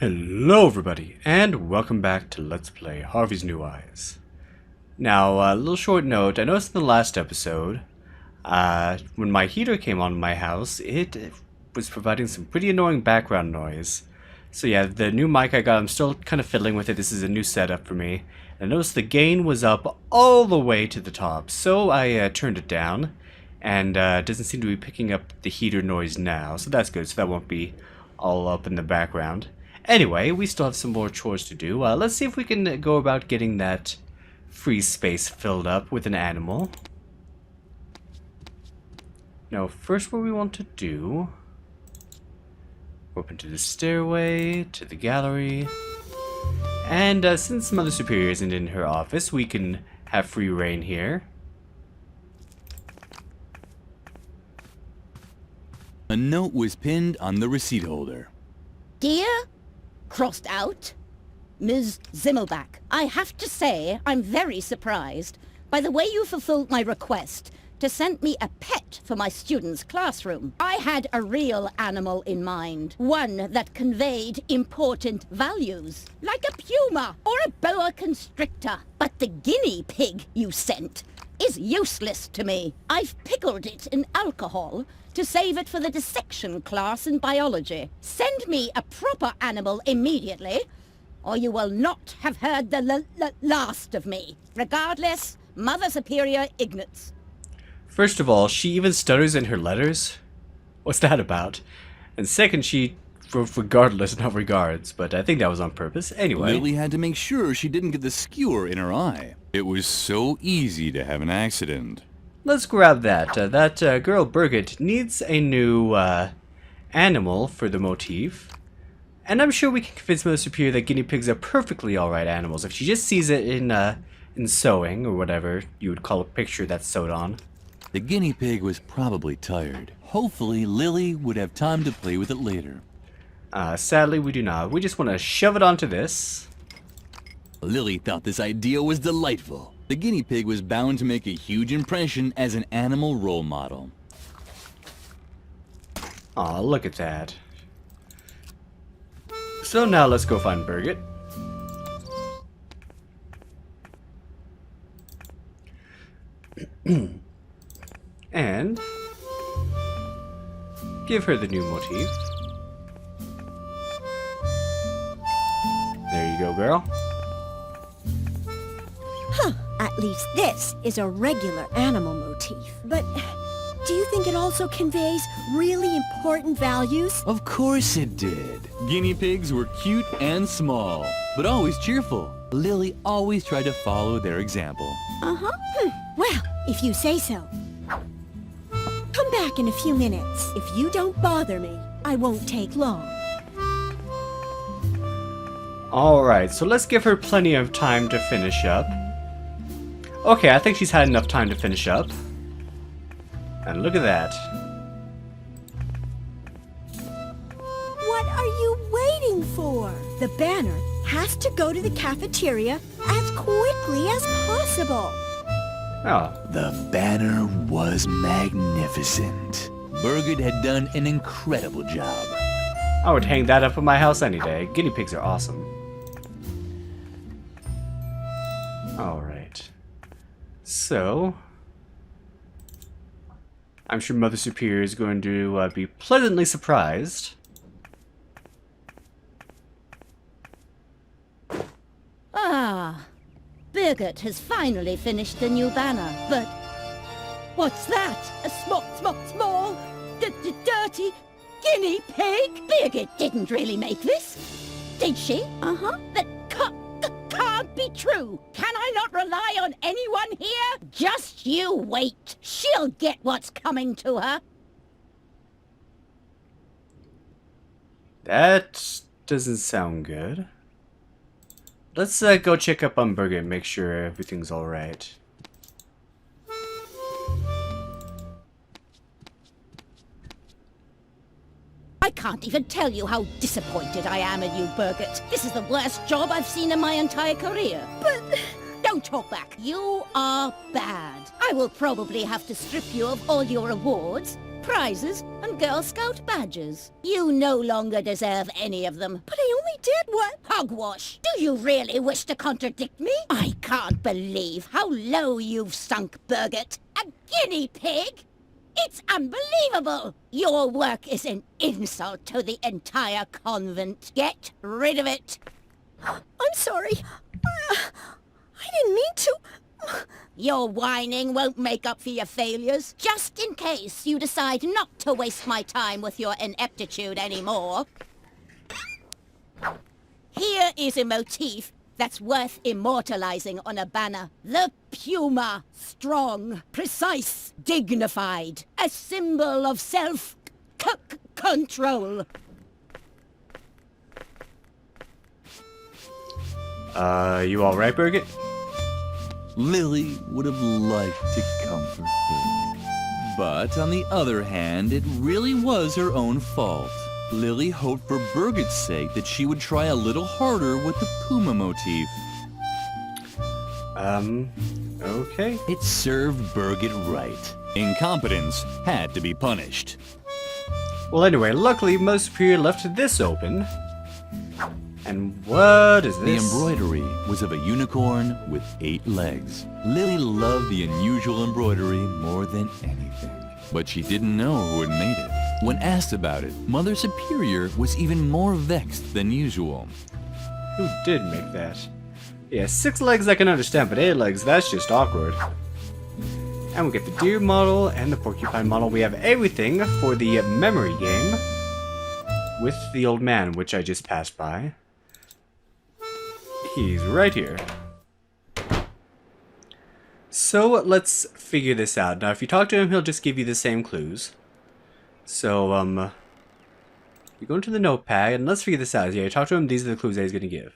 Hello everybody, and welcome back to Let's Play Harvey's New Eyes. Now, a little short note, I noticed in the last episode, when my heater came on in my house, it was providing some pretty annoying background noise. So yeah, the new mic I got, I'm still kind of fiddling with it. This is a new setup for me. And I noticed the gain was up all the way to the top, so I turned it down, and it doesn't seem to be picking up the heater noise now, so that's good, so that won't be all up in the background. Anyway, we still have some more chores to do. Let's see if we can go about getting that free space filled up with an animal. Now, first what we want to do... Open to the stairway, to the gallery. And since Mother Superior isn't in her office, we can have free reign here. A note was pinned on the receipt holder. Dear? Crossed out? Ms. Zimmelbach, I have to say I'm very surprised by the way you fulfilled my request to send me a pet for my students' classroom. I had a real animal in mind, one that conveyed important values, like a puma or a boa constrictor. But the guinea pig you sent is useless to me. I've pickled it in alcohol to save it for the dissection class in biology. Send me a proper animal immediately, or you will not have heard the last of me. Regardless, Mother Superior Ignatz. First of all, she even stutters in her letters? What's that about? And second, she wrote regardless, not regards, but I think that was on purpose. Anyway. Lily had to make sure she didn't get the skewer in her eye. It was so easy to have an accident. Let's grab that. That girl Birgit needs a new animal for the motif. And I'm sure we can convince Mother Superior that guinea pigs are perfectly alright animals if she just sees it in sewing, or whatever you would call a picture that's sewed on. The guinea pig was probably tired. Hopefully Lily would have time to play with it later. Sadly we do not. We just want to shove it onto this. Lily thought this idea was delightful. The guinea pig was bound to make a huge impression as an animal role model. Aw, look at that. So now let's go find Birgit. And give her the new motif. There you go, girl. Huh, at least this is a regular animal motif. But do you think it also conveys really important values? Of course it did. Guinea pigs were cute and small, but always cheerful. Lily always tried to follow their example. Uh-huh. Well, if you say so. Come back in a few minutes. If you don't bother me, I won't take long. Alright, so let's give her plenty of time to finish up. Okay, I think she's had enough time to finish up. And look at that. What are you waiting for? The banner has to go to the cafeteria as quickly as possible. Oh. The banner was magnificent. Birgit had done an incredible job. I would hang that up in my house any day. Guinea pigs are awesome. Alright. So, I'm sure Mother Superior is going to be pleasantly surprised. Ah, Birgit has finally finished the new banner, but what's that? A small, dirty guinea pig? Birgit didn't really make this, did she? Uh-huh. That can't be true. Can I not rely on anyone here? Just you wait. She'll get what's coming to her. That doesn't sound good. Let's go check up on Birgit and make sure everything's alright. I can't even tell you how disappointed I am in you, Birgit. This is the worst job I've seen in my entire career. But don't talk back. You are bad. I will probably have to strip you of all your awards, prizes, and Girl Scout badges. You no longer deserve any of them. But I only did what? Hogwash! Do you really wish to contradict me? I can't believe how low you've sunk, Birgit. A guinea pig? It's unbelievable! Your work is an insult to the entire convent. Get rid of it! I'm sorry. I didn't mean to. Your whining won't make up for your failures. Just in case you decide not to waste my time with your ineptitude anymore. Here is a motif that's worth immortalizing on a banner. The puma. Strong, precise, dignified. A symbol of self-control. You alright, Birgit? Lily would have liked to comfort Birgit. But on the other hand, it really was her own fault. Lily hoped for Birgit's sake that she would try a little harder with the puma motif. Okay. It served Birgit right. Incompetence had to be punished. Well, anyway, luckily, Most Superior left this open. And what is The this? embroidery was of a unicorn with 8 legs. Lily loved the unusual embroidery more than anything. But she didn't know who had made it. When asked about it, Mother Superior was even more vexed than usual. Who did make that? Yeah, 6 legs I can understand, but 8 legs, that's just awkward. And we get the deer model and the porcupine model. We have everything for the memory game with the old man, which I just passed by. He's right here. So let's figure this out. Now, if you talk to him, he'll just give you the same clues. So, you go into the notepad, and let's figure this out. Yeah, you talk to him, these are the clues that he's going to give.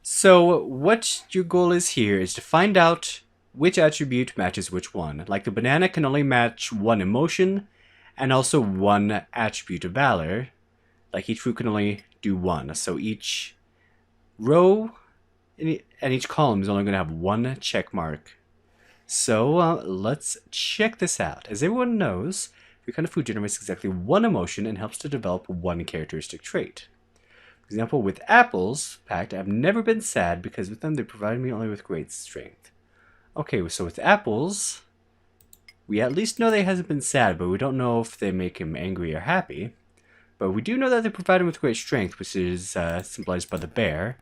So, what your goal is here is to find out which attribute matches which one. Like, the banana can only match one emotion, and also one attribute of valor. Like, each fruit can only do one. So, each row and each column is only going to have one check mark. So, let's check this out. As everyone knows, your kind of food generates exactly one emotion and helps to develop one characteristic trait. For example, with apples packed, I've never been sad because with them they provided me only with great strength. Okay, so with apples, we at least know that he hasn't been sad, but we don't know if they make him angry or happy. But we do know that they provide him with great strength, which is symbolized by the bear.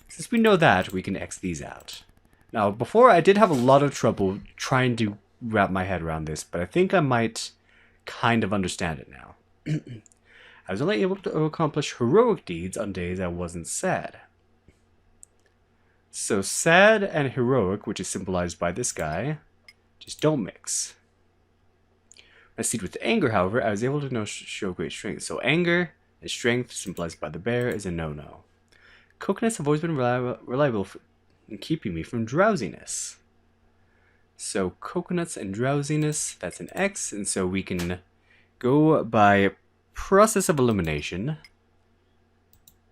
Since we know that, we can X these out. Now, before I did have a lot of trouble trying to wrap my head around this, but I think I might kind of understand it now. I was only able to accomplish heroic deeds on days I wasn't sad. So sad and heroic, which is symbolized by this guy, just don't mix. When I see with anger, however, I was able to show great strength. So anger and strength, symbolized by the bear, is a no-no. Coconuts have always been reliable in keeping me from drowsiness. So coconuts and drowsiness, that's an X, and so we can go by process of elimination.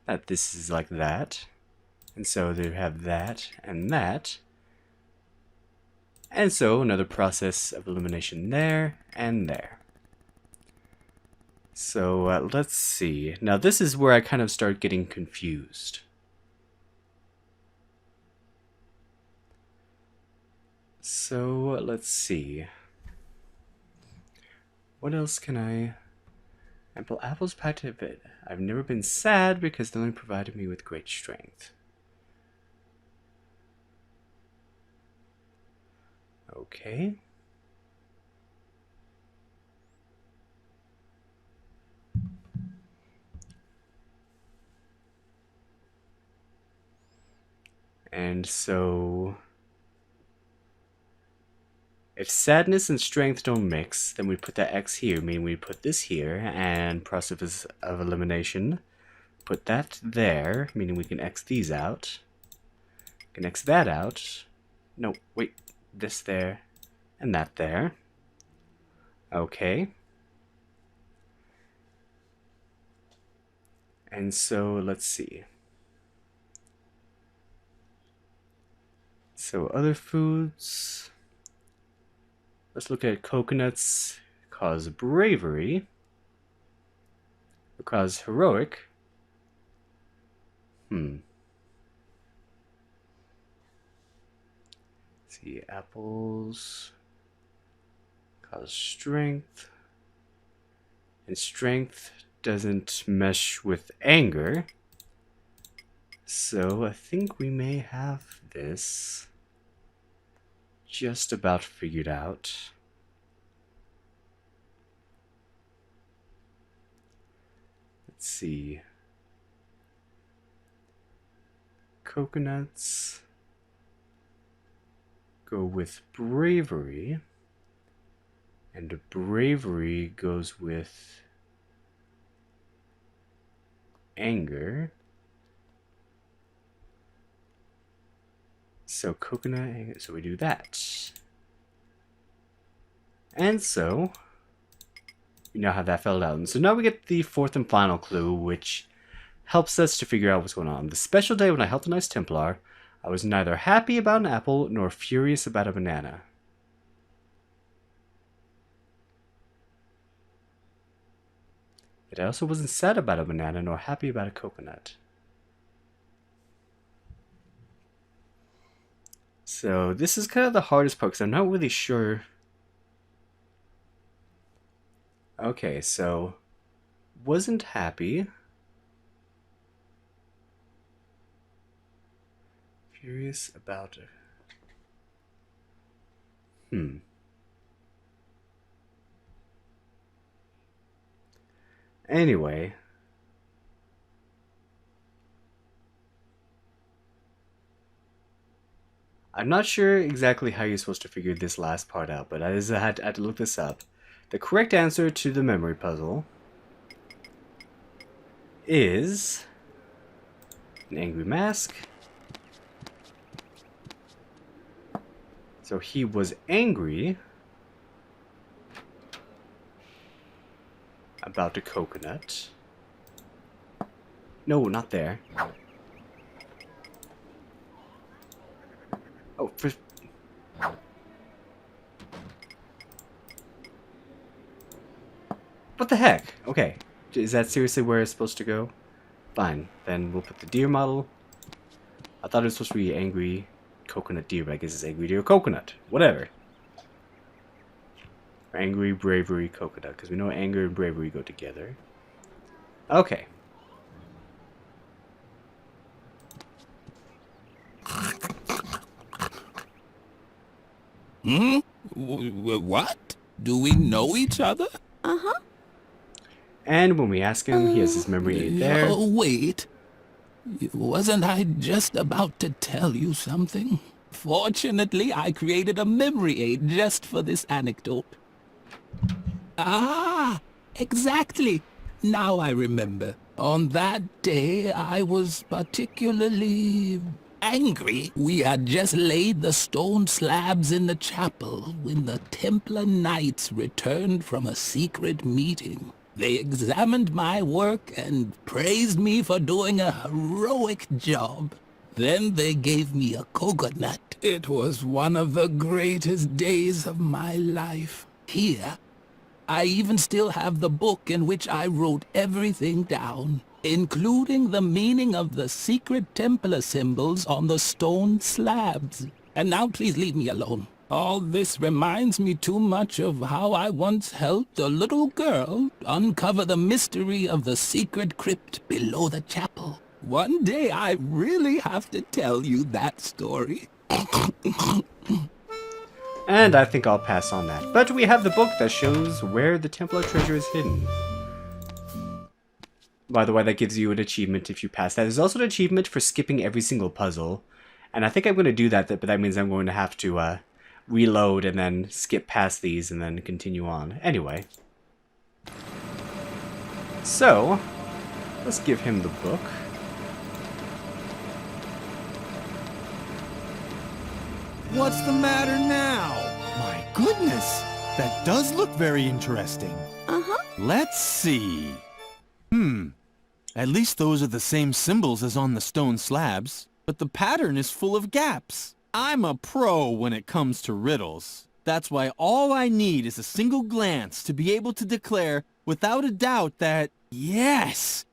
That this is like that. And so they have that and that. And so another process of elimination there and there. So let's see. Now this is where I kind of start getting confused. So let's see. What else can I... Apples packed a bit. I've never been sad because they only provided me with great strength. Okay. And so, if sadness and strength don't mix, then we put that X here, meaning we put this here, and process of elimination, put that there, meaning we can X these out. We can X that out. No, wait, this there, and that there. Okay. And so, let's see. So, other foods. Let's look at coconuts. Cause bravery. Cause heroic. See, apples cause strength. And strength doesn't mesh with anger. So I think we may have this just about figured out. Let's see. Coconuts go with bravery, and bravery goes with anger. So coconut, anger, so we do that. And so we now have that filled out. And so now we get the fourth and final clue, which helps us to figure out what's going on. The special day when I helped a nice Templar, I was neither happy about an apple nor furious about a banana. Yet I also wasn't sad about a banana nor happy about a coconut. So this is kind of the hardest part because I'm not really sure. Okay, so wasn't happy. Furious about it. Anyway. I'm not sure exactly how you're supposed to figure this last part out, but I had to look this up. The correct answer to the memory puzzle is an angry mask. So he was angry about the coconut. No, not there. Oh, for... What the heck? Okay. Is that seriously where it's supposed to go? Fine. Then we'll put the deer model. I thought it was supposed to be angry coconut deer, but I guess it's angry deer coconut. Whatever. Angry, bravery, coconut. Because we know anger and bravery go together. Okay. What? Do we know each other? Uh-huh. And when we ask him, he has his memory aid there. Oh, wait. Wasn't I just about to tell you something? Fortunately, I created a memory aid just for this anecdote. Ah, exactly. Now I remember. On that day, I was particularly angry. We had just laid the stone slabs in the chapel when the Templar Knights returned from a secret meeting. They examined my work and praised me for doing a heroic job. Then they gave me a coconut. It was one of the greatest days of my life. Here, I even still have the book in which I wrote everything down, including the meaning of the secret Templar symbols on the stone slabs. And now please leave me alone. All this reminds me too much of how I once helped a little girl uncover the mystery of the secret crypt below the chapel. One day I really have to tell you that story. And I think I'll pass on that. But we have the book that shows where the Templar Treasure is hidden. By the way, that gives you an achievement if you pass that. There's also an achievement for skipping every single puzzle. And I think I'm going to do that, but that means I'm going to have to reload and then skip past these and then continue on. Anyway. So, let's give him the book. What's the matter now? My goodness, that does look very interesting. Uh-huh. Let's see. At least those are the same symbols as on the stone slabs, but the pattern is full of gaps. I'm a pro when it comes to riddles. That's why all I need is a single glance to be able to declare without a doubt that, yes,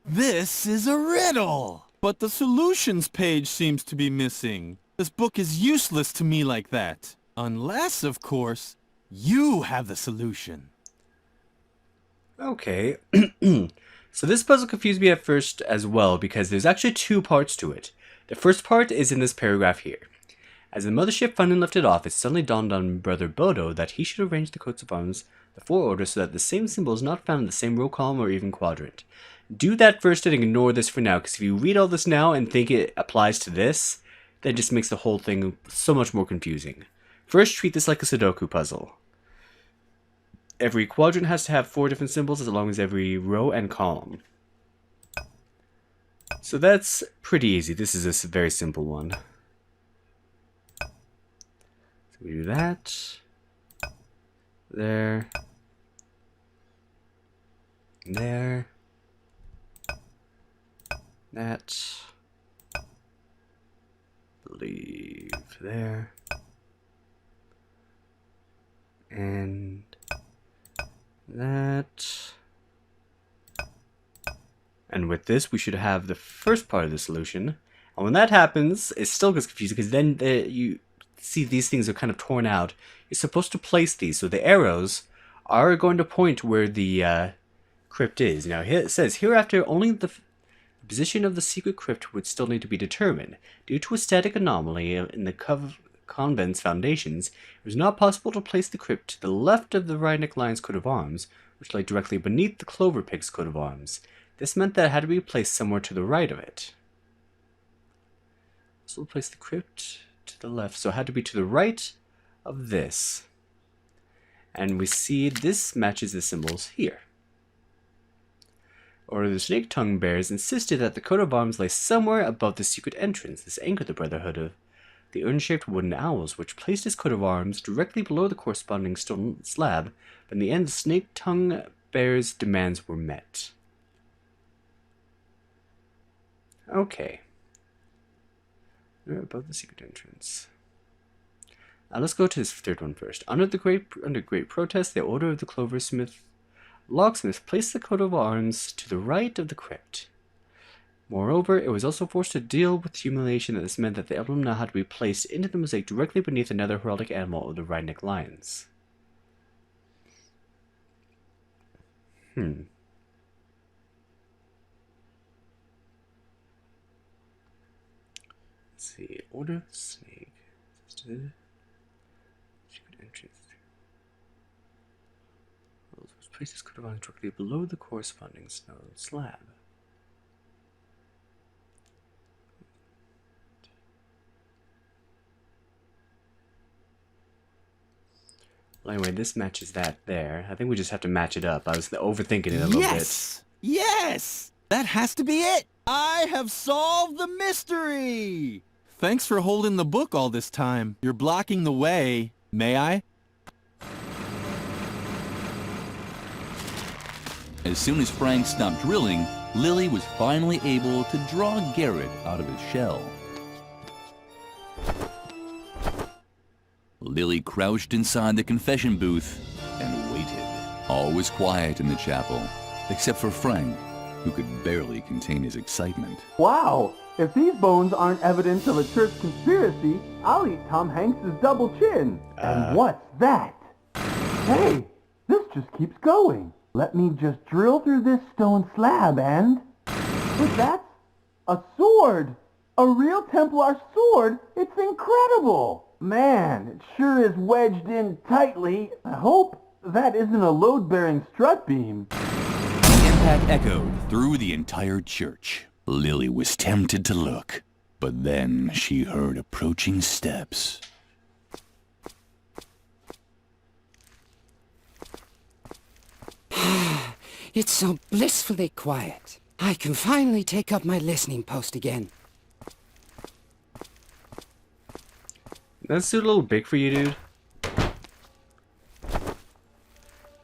this is a riddle. But the solutions page seems to be missing. This book is useless to me like that. Unless, of course, you have the solution. Okay. So this puzzle confused me at first as well because there's actually two parts to it. The first part is in this paragraph here. As the mothership finally lifted off, it suddenly dawned on Brother Bodo that he should arrange the coats of arms, the four orders, so that the same symbol is not found in the same row, column, or even quadrant. Do that first and ignore this for now, because if you read all this now and think it applies to this, that just makes the whole thing so much more confusing. First, treat this like a Sudoku puzzle. Every quadrant has to have 4 different symbols as long as every row and column. So that's pretty easy. This is a very simple one. So we do that. There. There. That. Believe there. And that. And with this, we should have the first part of the solution. And when that happens, it still gets confusing because then you see these things are kind of torn out. You're supposed to place these, so the arrows are going to point where the crypt is. Now, it says, hereafter, only the position of the secret crypt would still need to be determined. Due to a static anomaly in the convent's foundations, it was not possible to place the crypt to the left of the Rhynic Lion's coat of arms, which lay directly beneath the Clover Pig's coat of arms. This meant that it had to be placed somewhere to the right of it. So we'll place the crypt to the left, so it had to be to the right of this. And we see this matches the symbols here. Or the Snake Tongue Bears insisted that the coat of arms lay somewhere above the secret entrance. This angered the Brotherhood of the urn-shaped wooden owls, which placed his coat of arms directly below the corresponding stone slab, but in the end the Snake Tongue Bears' demands were met. Okay. They're above the secret entrance. Now let's go to this third one first. Under great protest, the order of the Cloversmith Locksmith placed the coat of arms to the right of the crypt. Moreover, it was also forced to deal with humiliation that this meant that the emblem now had to be placed into the mosaic directly beneath another heraldic animal of the Rhynic Lions. Let's see. Order of the Snake. Secret entrance. Place this coat of arms directly below the corresponding stone slab. Well, anyway, this matches that there. I think we just have to match it up. I was overthinking it a little bit. Yes! That has to be it! I have solved the mystery! Thanks for holding the book all this time. You're blocking the way. May I? As soon as Frank stopped drilling, Lily was finally able to draw Garrett out of his shell. Lily crouched inside the confession booth and waited. All was quiet in the chapel, except for Frank, who could barely contain his excitement. Wow! If these bones aren't evidence of a church conspiracy, I'll eat Tom Hanks's double chin. And what's that? Hey, this just keeps going. Let me just drill through this stone slab and... But that's a sword! A real Templar sword! It's incredible! Man, it sure is wedged in tightly. I hope that isn't a load-bearing strut beam. The impact echoed through the entire church. Lily was tempted to look, but then she heard approaching steps. It's so blissfully quiet. I can finally take up my listening post again. That's a little big for you, dude.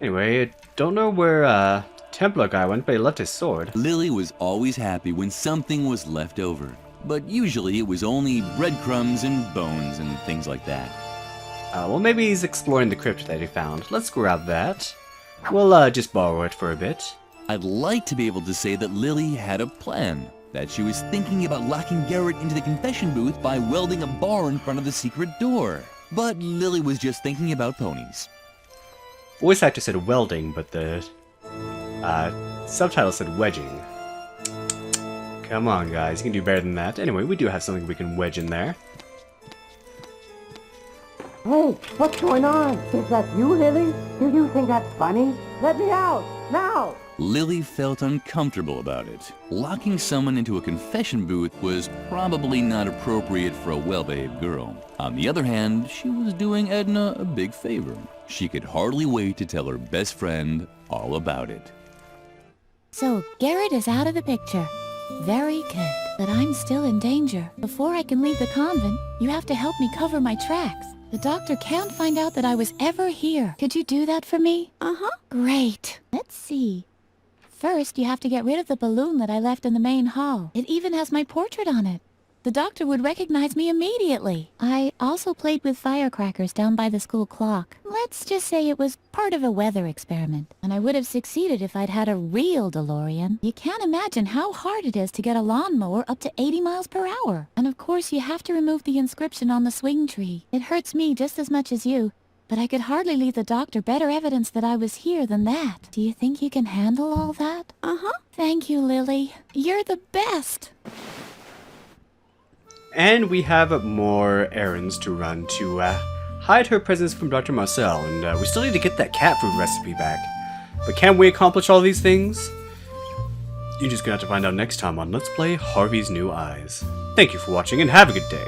Anyway, I don't know where Templar guy went, but he left his sword. Lily was always happy when something was left over, but usually it was only breadcrumbs and bones and things like that. Well, maybe he's exploring the crypt that he found. Let's grab that. We'll just borrow it for a bit. I'd like to be able to say that Lily had a plan, that she was thinking about locking Garrett into the confession booth by welding a bar in front of the secret door. But Lily was just thinking about ponies. Voice actor said welding, but the subtitle said wedging. Come on, guys, you can do better than that. Anyway, we do have something we can wedge in there. Hey, what's going on? Is that you, Lily? Do you think that's funny? Let me out, now! Lily felt uncomfortable about it. Locking someone into a confession booth was probably not appropriate for a well-behaved girl. On the other hand, she was doing Edna a big favor. She could hardly wait to tell her best friend all about it. So, Garrett is out of the picture. Very good. But I'm still in danger. Before I can leave the convent, you have to help me cover my tracks. The doctor can't find out that I was ever here. Could you do that for me? Uh-huh. Great. Let's see. First, you have to get rid of the balloon that I left in the main hall. It even has my portrait on it. The doctor would recognize me immediately. I also played with firecrackers down by the school clock. Let's just say it was part of a weather experiment, and I would have succeeded if I'd had a real DeLorean. You can't imagine how hard it is to get a lawnmower up to 80 miles per hour. And of course, you have to remove the inscription on the swing tree. It hurts me just as much as you, but I could hardly leave the doctor better evidence that I was here than that. Do you think you can handle all that? Uh-huh. Thank you, Lily. You're the best. And we have more errands to run to hide her presence from Dr. Marcel, and we still need to get that cat food recipe back. But can we accomplish all these things? You're just gonna have to find out next time on Let's Play Harvey's New Eyes. Thank you for watching, and have a good day.